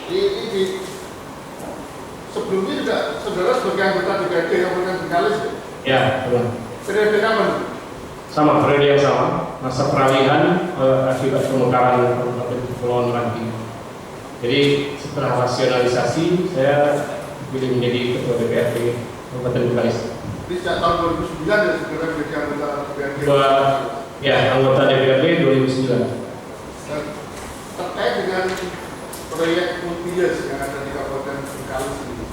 Ini sebelumnya juga saudara sebagai anggota DPRD Kabupaten Bengkalis. Ya, benar. Periode kapan? Sama, periode yang sama. Masa peralihan akibat pemekaran Kabupaten Kepulauan Meranti. Jadi setelah rasionalisasi, saya dipilih menjadi ketua DPRD Kabupaten Bengkalis. Jadi sejak tahun 2009 ya saudara menjadi anggota DPRD. Ya, anggota DPRD 2009. Dan terkait dengan proyek multi-years yang ada di Kabupaten Bengkalis ini,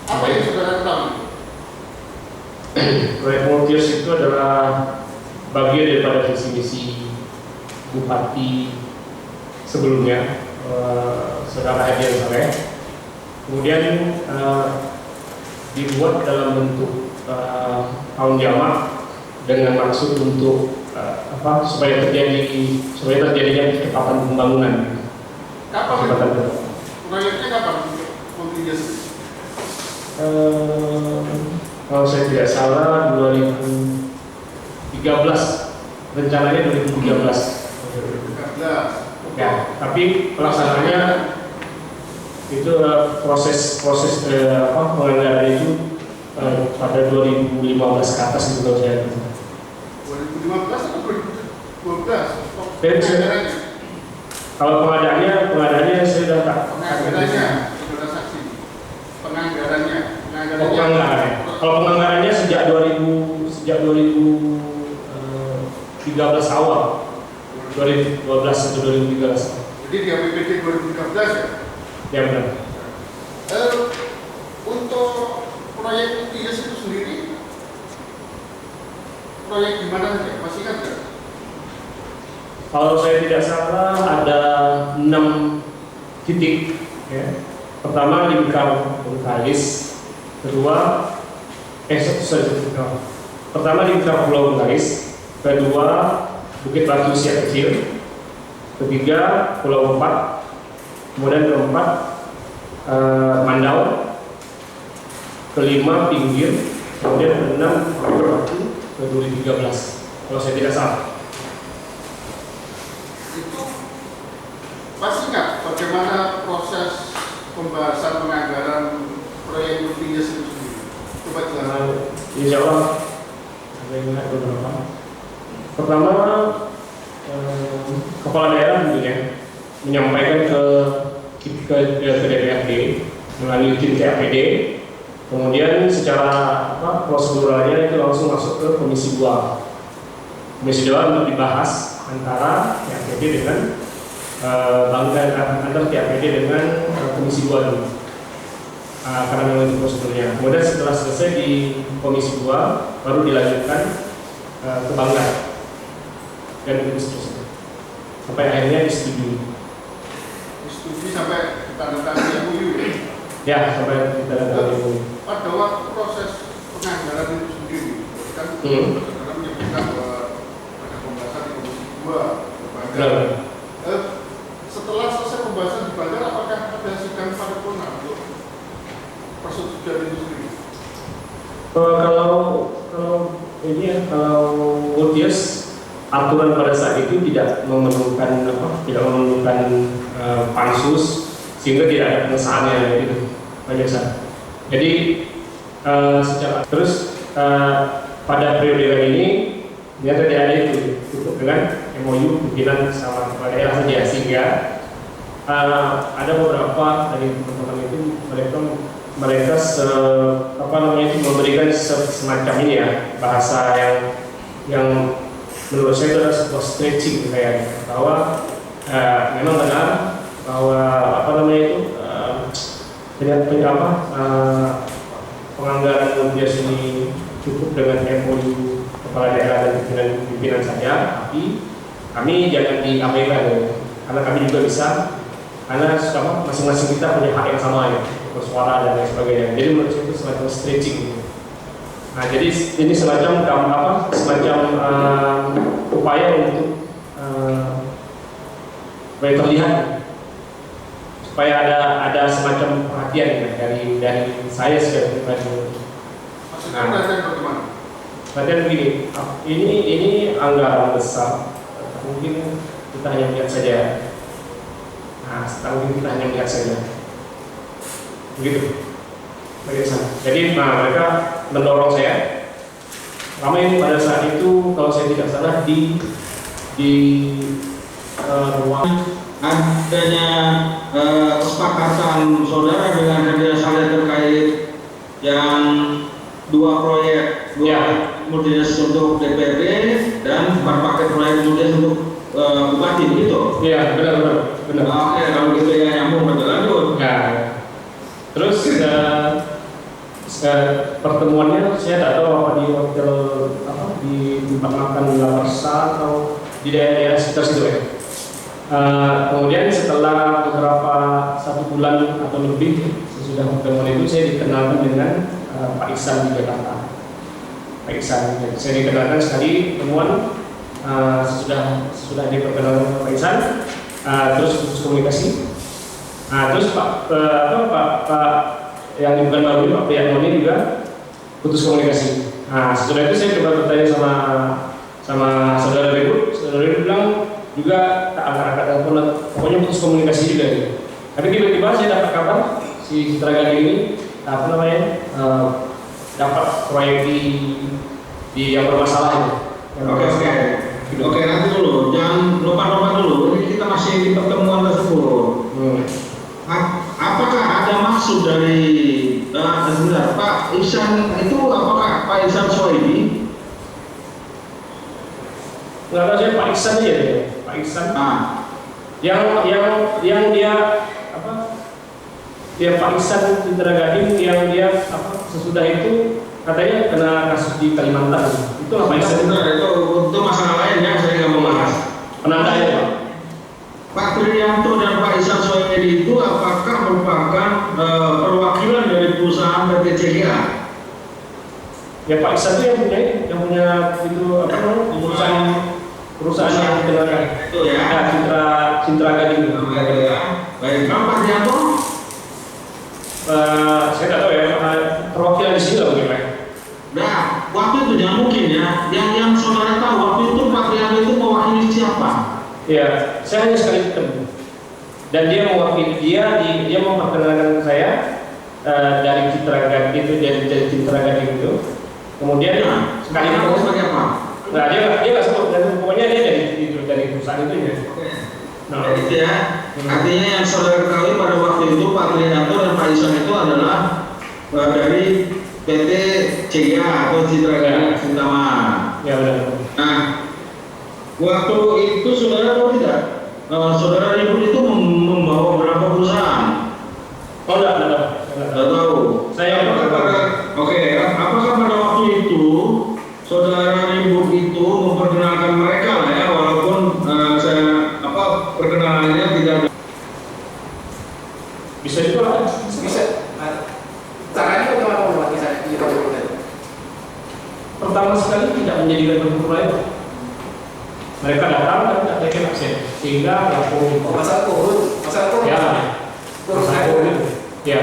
apa yang saudara ketahui? Proyek multi-years itu adalah bagian daripada visi misi Bupati sebelumnya, Saudara Hadian Saleh. Kemudian dibuat dalam bentuk tahun jamak dengan maksud untuk supaya terjadinya kecepatan pembangunan. Kapan proyeknya kapan multi-years? Kalau saya tidak salah 2013, rencananya 2013. Ya, tapi pelaksanaannya itu proses penganggaran itu pada 2015 ke atas itu kalau saya. 2015 atau 2012? Kalau pengadaannya saya sudah tak. Penganggarannya, saudara saksi. Penganggarannya. Kalau penganggarannya sejak 2013 awal, 2012 atau 2013. Jadi di APBD 2013 ya? Ya benar. Untuk proyek multi-years itu sendiri, proyek di mana saja? Masih ingat nggak? Kalau saya tidak salah ada 6 titik. Ya. Pertama lingkar Bengkalis, pertama lingkar Pulau Bengkalis, kedua Bukit Batu Siak Kecil, ketiga Pulau 4, kemudian keempat Mandau, kelima Pinggir, kemudian keenam Batu ke 2013. Kalau saya tidak salah. Itu pasti nggak bagaimana proses pembahasan penganggaran proyek multi-years itu sendiri? Coba jelaskan. Insya Allah ada yang ingat beberapa. Pertama, kepala daerah tentunya menyampaikan ke DPRD melalui tim TAPD. Kemudian secara proseduralnya itu langsung masuk ke Komisi 2. Komisi 2 untuk dibahas antara TAPD dengan antar TAPD dengan Komisi 2 dulu. Karena memang itu prosedurnya. Kemudian setelah selesai di Komisi 2 baru dilanjutkan ke Banggar dan seterusnya sampai akhirnya disetujui. Disetujui sampai ditandatangani MOU ya? Ya, sampai ditandatangani MOU. Pada waktu proses penganggaran itu sendiri, kan saudara menyebutkan bahwa ada pembahasan di Komisi 2 ke Banggar. Setelah selesai pembahasan di Banggar, apakah ada sidang paripurna untuk persetujuan itu sendiri? Kalau multi-years aturan pada saat itu tidak memerlukan pansus sehingga tidak ada pengesahannya gitu banyak saat. Jadi pada periode ini ternyata tidak ada itu cukup dengan MOU pimpinan sama kepala daerah saja sehingga ada beberapa dari teman-teman itu mereka memberikan semacam ini ya bahasa yang menurut saya itu adalah sebuah stretching kayak bahwa memang benar bahwa penganggaran multi-years ini cukup dengan MOU kepala daerah dan pimpinan saja, tapi kami jangan diabaikan ya, karena kami juga bisa, karena masing-masing kita punya hak yang sama ya, bersuara dan lain sebagainya. Jadi menurut saya itu semacam stretching gitu. Nah, jadi ini semacam upaya untuk supaya terlihat, supaya ada semacam perhatian ya, dari saya sebagai pribadi. Maksudnya perhatian bagaimana? Perhatian begini, ini anggaran besar, mungkin kita hanya melihat saja. begitu. Jadi mereka mendorong saya. Kami pada saat itu kalau saya tidak salah di ruang adanya kesepakatan saudara dengan Raja Saleh terkait yang dua proyek, multidinas untuk DPRD dan 4 paket proyek multidinas untuk bupati gitu. Iya, benar. Oke, kalau gitu ya nyambung berlanjut. Nah, terus pertemuannya saya tidak tahu apa di hotel di tempat makan La Persa atau di daerah sekitar situ ya. Kemudian setelah beberapa 1 bulan atau lebih sesudah pertemuan itu saya dikenalkan dengan Pak Iksan di Jakarta. Pak Iksan, saya dikenalkan sekali temuan sudah diperkenalkan Pak Iksan, terus putus komunikasi. Terus Pak yang bukan baru ini Pak Priantoni juga putus komunikasi. Setelah itu saya coba bertanya sama saudara Ribut bilang juga tak angkat telepon, pokoknya putus komunikasi juga gitu. Tapi tiba-tiba saya dapat kabar si Citra Gading ini dapat proyek di yang bermasalah itu. Oke, nanti dulu, jangan lompat-lompat dulu. Ini kita masih di pertemuan tersebut. Apakah ada maksud dari sebentar Pak Ihsan itu, apakah Pak Ihsan Soedi? Nggak tahu, saya Pak Iksan aja deh. Pak Iksan. Yang dia apa? Dia Pak Iksan Citra Gading yang dia sesudah itu katanya kena kasus di Kalimantan. Itu apa Iksan? Itu masalah lain ya, saya nggak mau bahas. Penanda ya Pak. Pak Prianto dan Pak Ihsan Soedi itu apakah merupakan perwakilan dari perusahaan PT CGA? Ya Pak Iksan itu yang punya itu perusahaan yang dikenalkan. Itu ya. Citra Gading. Baik, Pak Prianto? Saya tidak tahu ya, perwakilan di sini lah mungkin Pak. Nah, waktu itu jangan mungkin ya. Yang saudara tahu waktu itu Pak Prianto itu mewakili siapa? Ya, saya hanya sekali ketemu. Dan dia mewakili dia memperkenalkan saya dari Citra Gading itu, dari Citra Gading itu. Kemudian sekali ketemu sebagai apa? Nah, dia nggak sebut, pokoknya dia dari perusahaan itu ya. Nah, itu ya. Artinya yang saudara ketahui pada waktu itu Pak Prianto dan Pak Ihsan itu adalah dari PT CGA atau Citra Gading Sintama. Ya benar. Nah, waktu itu saudara tahu tidak? Saudara Ribut itu membawa berapa perusahaan? Oh enggak tahu. Apakah pada waktu itu saudara Ribut itu memperkenalkan mereka lah ya, walaupun perkenalannya tidak bisa itu lah. Bisa. Caranya bagaimana membuat kisah itu? Pertama sekali tidak menjadikan berproyek. Mereka datang dan tidak taken absen, sehingga masalah turun. Ya. Ya.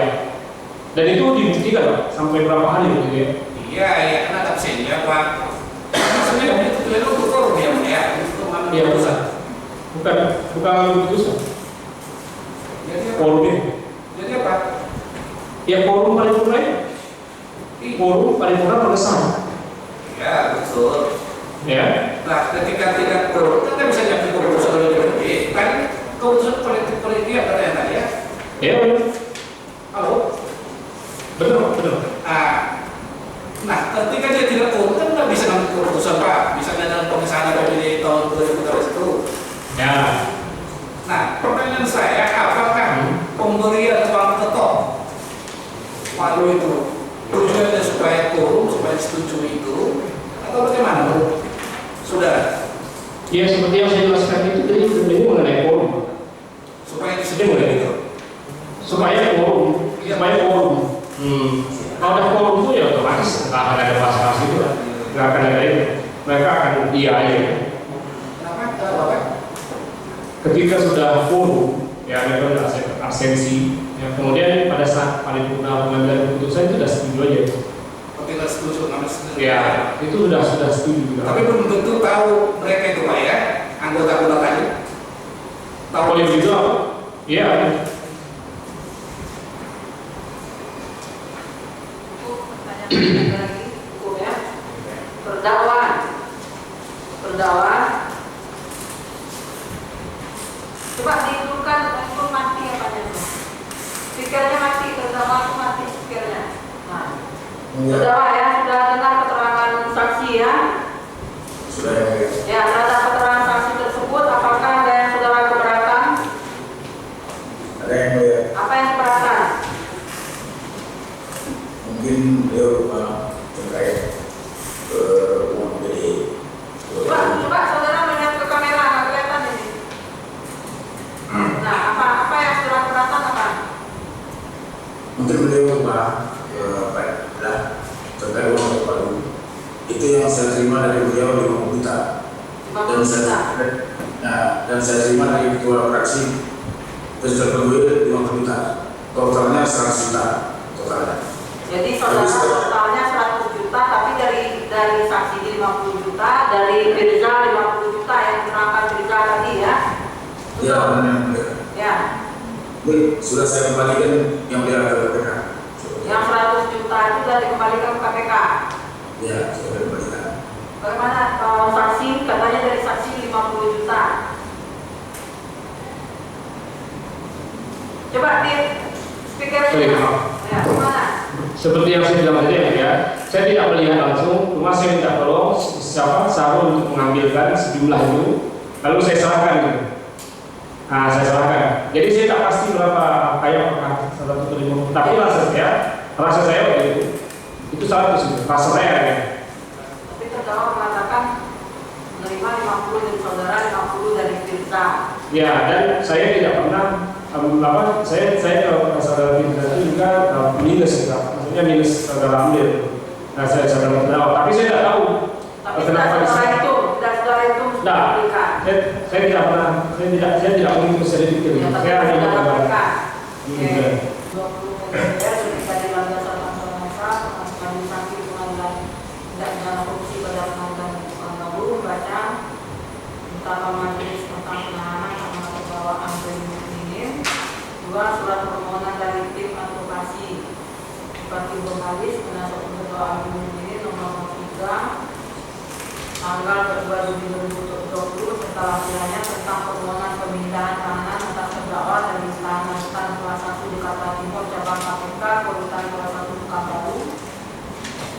Dan itu dibuktikan Pak, sampai berapa hari gitu ya? Iya, karena absennya Pak. Maksudnya itu tujuannya untuk turun ya, untuk mana? Iya bukan keputusan. Forum ini. Jadi apa? Ya forum paripurna. Forum paripurna pengesahan. Ya betul. Ya. Nah, ketika tidak turun, kan bisa jadi keputusan oleh DPRD. Kan keputusan politik yang katanya tadi ya. Ya benar. Halo. Betul. Nah, ketika dia tidak turun, kan nggak bisa ngambil keputusan Pak. Misalnya dalam pengesahan APBD tahun 2013 itu. Ya. Nah, pertanyaan saya, apakah pemberian uang ketok palu itu tujuannya supaya turun, supaya disetujui itu, atau bagaimana Bu? Sudah? Ya seperti yang saya jelaskan itu tadi sebenarnya mengenai forum. Supaya disetujui itu? Supaya forum. Kalau ada forum itu ya otomatis nggak akan ada bahas-bahas itu, nggak akan ada itu. Mereka akan iya aja. Kenapa? Ketika sudah forum, ya mereka sudah absensi. Ya, kemudian pada saat paripurna pengambilan keputusan itu sudah setuju aja. Tidak setuju, nggak setuju. Ya, itu sudah setuju. Tapi belum tentu tahu mereka itu Pak ya, anggota tadi. Tahu yang itu apa? Iya. terdakwa. Coba dihidupkan handphone mati apanya tuh? Speakernya mati, terdakwa itu mati speakernya. Nah, terdakwa ya, sudah dengar keterangan saksi ya? Sudah ya. Ya, terhadap keterangan saksi tersebut, apakah ada yang saudara keberatan? Ada yang mulia. Apa yang keberatan? Mungkin beliau terkait uang PD. Coba saudara melihat ke kamera, nggak kelihatan ini. Nah, apa yang saudara keberatan apa? Mungkin beliau terkait uang baru. Itu yang saya terima dari beliau 50 juta. 50 juta. Dan saya terima dari ketua fraksi Presiden Kedua 50 juta. Totalnya 100 juta totalnya. Jadi saudara totalnya 100 juta, tapi dari saksi 50 juta, dari Firza 50 juta yang diterangkan Firza tadi ya. Ya, benar. Ya. Baik, sudah saya kembalikan yang dia ke KPK. Yang 100 juta itu sudah dikembalikan ke KPK. Ya, sudah kembalikan. Bagaimana kalau saksi katanya dari saksi 50 juta? Coba di speaker ya, gimana? Seperti yang saya bilang tadi ya, saya tidak melihat langsung, cuma saya minta tolong siapa Sarul untuk mengambilkan sejumlah itu, lalu saya serahkan gitu. Nah, saya serahkan. Jadi saya tak pasti berapa kayak apakah 150, tapi rasa saya waktu itu 100 itu, rasa saya ya. Tapi terdakwa mengatakan menerima 50 dari saudara, 50 dari Firza. Ya, dan saya tidak pernah saya kalau saudara Firza itu juga minus, maksudnya minus saudara ambil. Nah, saya saudara terdakwa, tapi saya tidak tahu. Tapi saudara itu Nah, saya tidak pernah, saya tidak mengikuti sedikit. ya, Saya hanya mengatakan. Oke. 20 miliar ketika di landasan masalah pengadilan saksi pengadilan tidak pidana korupsi pada pengadilan baru membaca utama majelis tentang penahanan karena pembawaan ini. 2. Surat permohonan dari tim advokasi Bupati Bengkalis penasihat ketua ini nomor 3 tanggal 2 Juli 2020 serta lampirannya tentang permohonan pemindahan tahanan atas terdakwa dari tahanan rutan kelas 1 Jakarta Timur cabang KPK ke rutan kelas 1 Pekanbaru.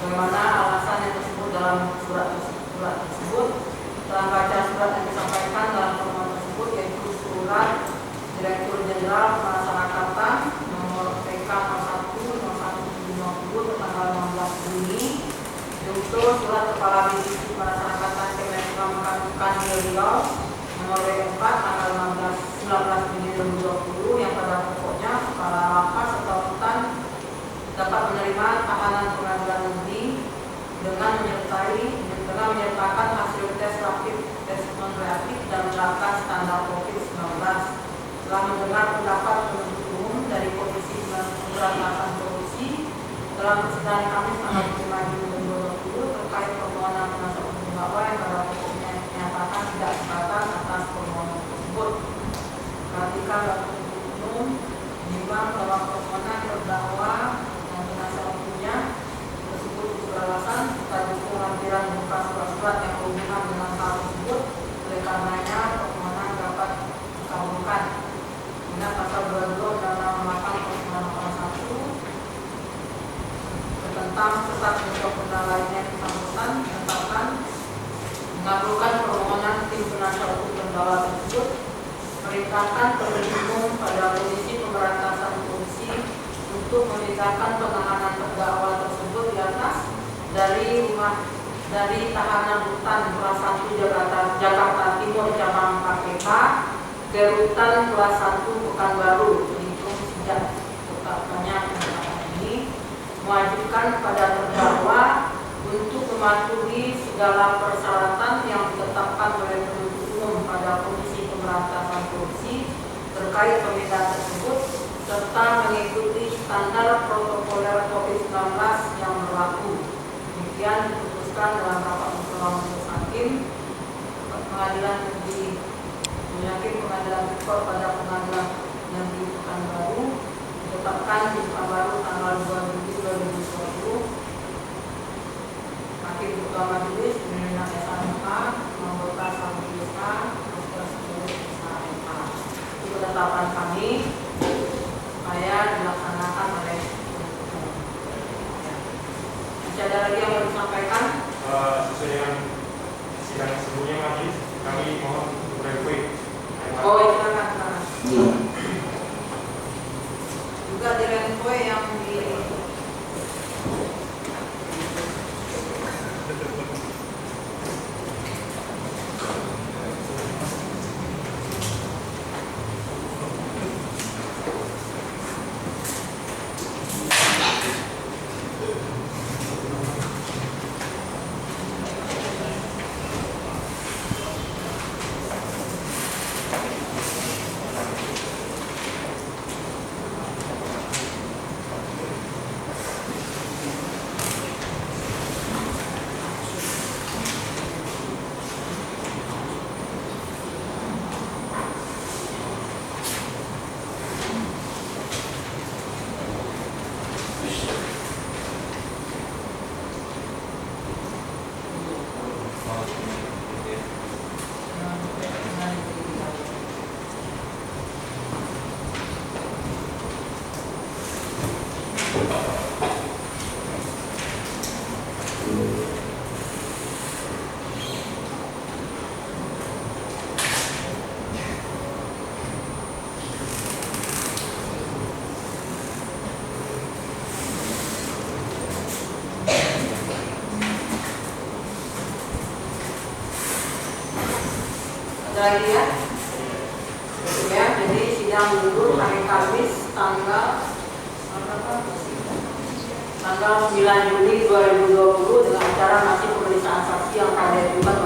Bagaimana alasan yang tersebut dalam surat tersebut? Dalam baca surat yang disampaikan dalam permohonan tersebut yaitu surat Direktur Jenderal Pemasyarakatan nomor PK 01/01/2020 tanggal 16 Juni. Untuk surat Kepala Divisi Pemasyarakatan Kementerian Riau nomor 4 tanggal 19 Juni 2020 yang pada pokoknya kepala lapas atau rutan dapat menerima tahanan pengadilan negeri dengan menyertakan hasil tes rapid tes non reaktif dan menerapkan standar COVID-19. Setelah mendengar pendapat penuntut umum dari Komisi Pemberantasan Korupsi dalam persidangan Kamis tanggal 5 Juni 2020 terkait permohonan penasihat hukum terdakwa yang pada pokoknya menyatakan tidak sepakat atas permohonan tersebut. Perhatikan penuntut umum menimbang bahwa permohonan terdakwa dan penasihat hukumnya tersebut beralasan sekaligus lampiran berupa surat-surat yang berhubungan dengan hal tersebut. Oleh karenanya permohonan dapat dikabulkan. Ingat pasal 22 Undang-Undang 8/1981 tentang sesat untuk benda lainnya bersangkutan menetapkan mengabulkan permohonan tim penasihat hukum terdakwa tersebut, merintahkan penuntut umum pada Komisi Pemberantasan Korupsi untuk memindahkan penahanan terdakwa tersebut di atas dari tahanan rutan kelas 1 Jakarta Timur cabang KPK ke rutan kelas 1 Pekanbaru terhitung sejak tetapnya penetapan ini, mewajibkan kepada terdakwa untuk mematuhi segala persyaratan yang ditetapkan oleh penuntut umum pada Komisi Pemberantasan Korupsi terkait pemindahan tersebut serta mengikuti standar protokoler COVID-19 yang berlaku. Demikian diputuskan dalam rapat bersama majelis hakim pengadilan negeri pengadilan tipikor pada pengadilan negeri Pekanbaru ditetapkan di Pekanbaru tanggal 2 Juli 2020. Hakim Ketua Majelis Pimpinan SMK nomor penetapan kami supaya dilaksanakan oleh masih ada lagi yang mau disampaikan? Sesuai dengan sidang sebelumnya majelis, kami mohon untuk review. Oh, silakan. Juga di review yang di lagi ya. Ya, jadi sidang mundur hari Kamis tanggal 9 Juli 2020 dengan acara masih pemeriksaan saksi yang pada dibuat